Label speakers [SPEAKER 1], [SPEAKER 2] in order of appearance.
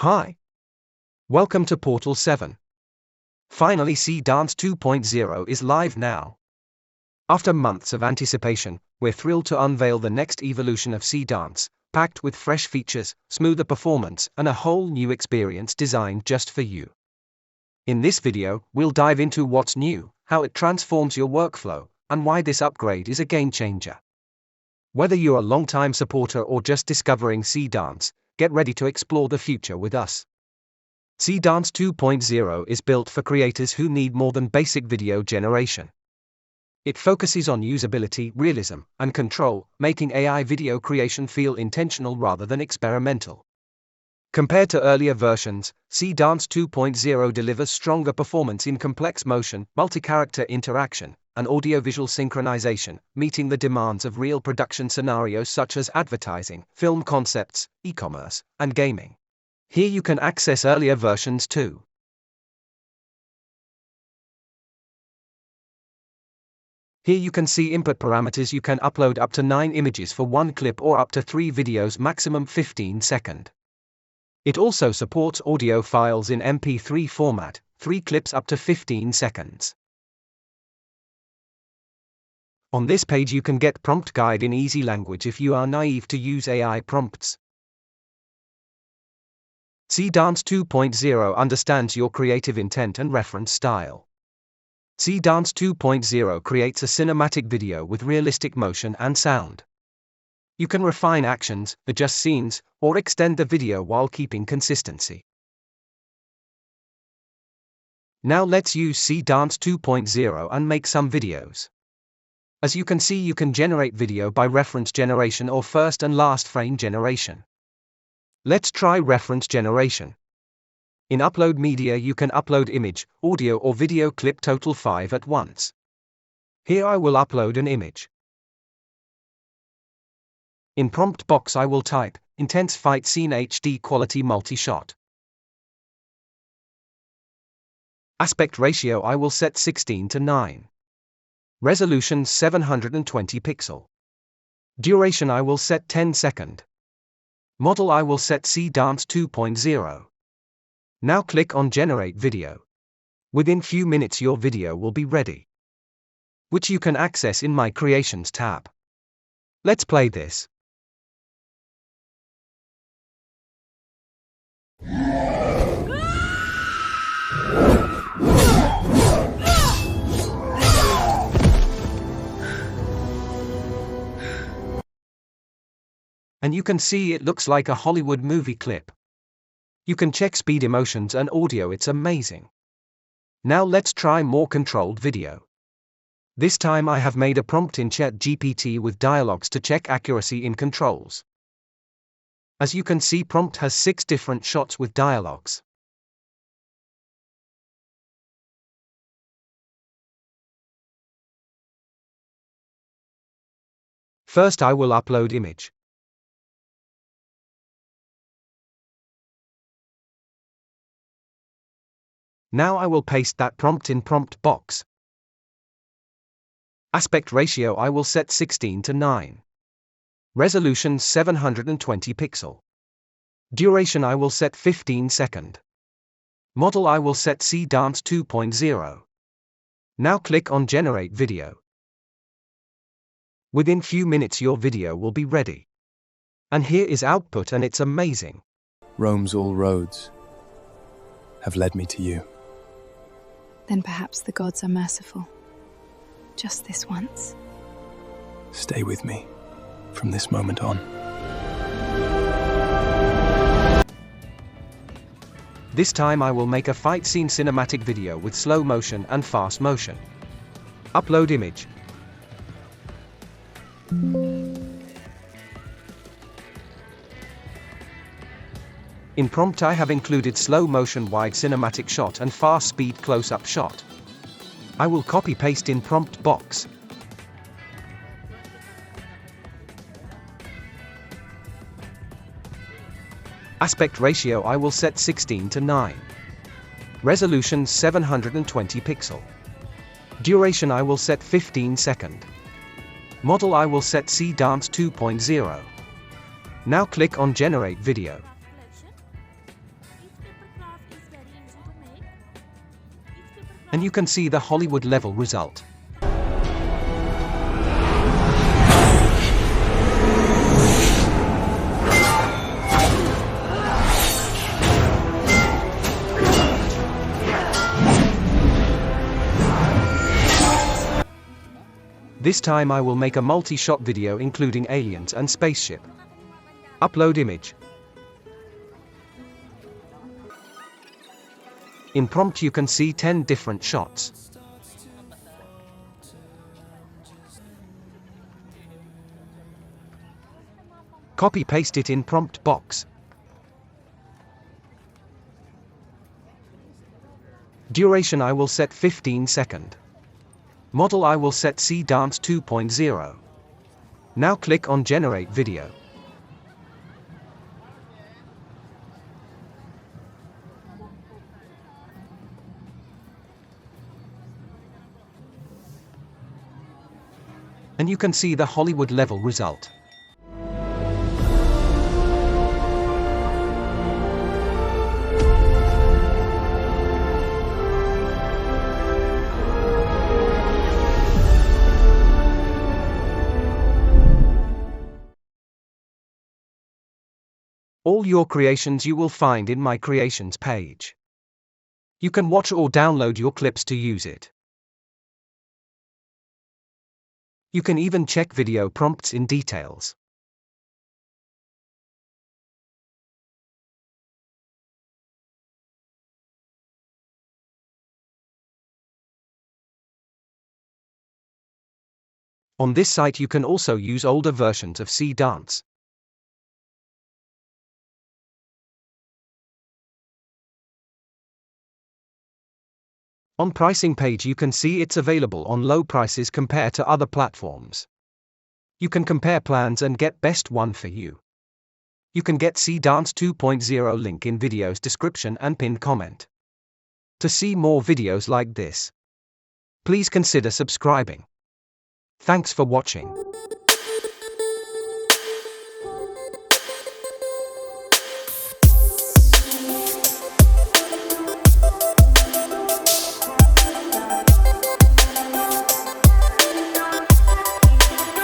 [SPEAKER 1] Hi. Welcome to Portal 7. Finally, Seedance 2.0 is live now. After months of anticipation, we're thrilled to unveil the next evolution of Seedance, packed with fresh features, smoother performance, and a whole new experience designed just for you. In this video, we'll dive into what's new, how it transforms your workflow, and why this upgrade is a game changer. Whether you're a long-time supporter or just discovering Seedance, get ready to explore the future with us. Seedance 2.0 is built for creators who need more than basic video generation. It focuses on usability, realism, and control, making AI video creation feel intentional rather than experimental. Compared to earlier versions, Seedance 2.0 delivers stronger performance in complex motion, multi-character interaction, and audio-visual synchronization, meeting the demands of real production scenarios such as advertising, film concepts, e-commerce, and gaming. Here you can access earlier versions too. Here you can see input parameters. You can upload up to 9 images for one clip or up to 3 videos, maximum 15 seconds. It also supports audio files in MP3 format, 3 clips up to 15 seconds. On this page you can get prompt guide in easy language if you are naive to use AI prompts. Seedance 2.0 understands your creative intent and reference style. Seedance 2.0 creates a cinematic video with realistic motion and sound. You can refine actions, adjust scenes, or extend the video while keeping consistency. Now let's use Seedance 2.0 and make some videos. As you can see, you can generate video by reference generation or first and last frame generation. Let's try reference generation. In upload media you can upload image, audio or video clip, total 5 at once. Here I will upload an image. In prompt box I will type, intense fight scene HD quality multi-shot. Aspect ratio I will set 16:9. Resolution 720 pixel. Duration I will set 10 second. Model I will set Seedance 2.0. Now click on generate video. Within few minutes your video will be ready, which you can access in My Creations tab. Let's play this. And you can see it looks like a Hollywood movie clip. You can check speed, emotions and audio, it's amazing. Now let's try more controlled video. This time I have made a prompt in ChatGPT with dialogues to check accuracy in controls. As you can see, prompt has 6 different shots with dialogues. First I will upload image. Now I will paste that prompt in prompt box. Aspect ratio I will set 16:9. Resolution 720 pixel. Duration I will set 15 second. Model I will set Seedance 2.0. Now click on generate video. Within few minutes your video will be ready. And here is output, and it's amazing.
[SPEAKER 2] Rome's all roads have led me to you.
[SPEAKER 3] Then perhaps the gods are merciful. Just this once.
[SPEAKER 2] Stay with me from this moment on.
[SPEAKER 1] This time I will make a fight scene cinematic video with slow motion and fast motion. Upload image. In prompt I have included slow motion wide cinematic shot and fast speed close-up shot. I will copy paste in prompt box. Aspect ratio I will set 16:9. Resolution 720 pixel. Duration I will set 15 second. Model I will set Seedance 2.0. Now click on generate video. And you can see the Hollywood level result. This time I will make a multi-shot video including aliens and spaceship. Upload image. In prompt you can see 10 different shots. Copy-paste it in prompt box. Duration I will set 15 seconds. Model I will set Seedance 2.0. Now click on Generate Video. And you can see the Hollywood level result. All your creations you will find in my creations page. You can watch or download your clips to use it. You can even check video prompts in details. On this site you can also use older versions of Seedance. On pricing page you can see it's available on low prices compared to other platforms. You can compare plans and get best one for you. You can get Seedance 2.0 link in video's description and pinned comment. To see more videos like this, please consider subscribing. Thanks for watching.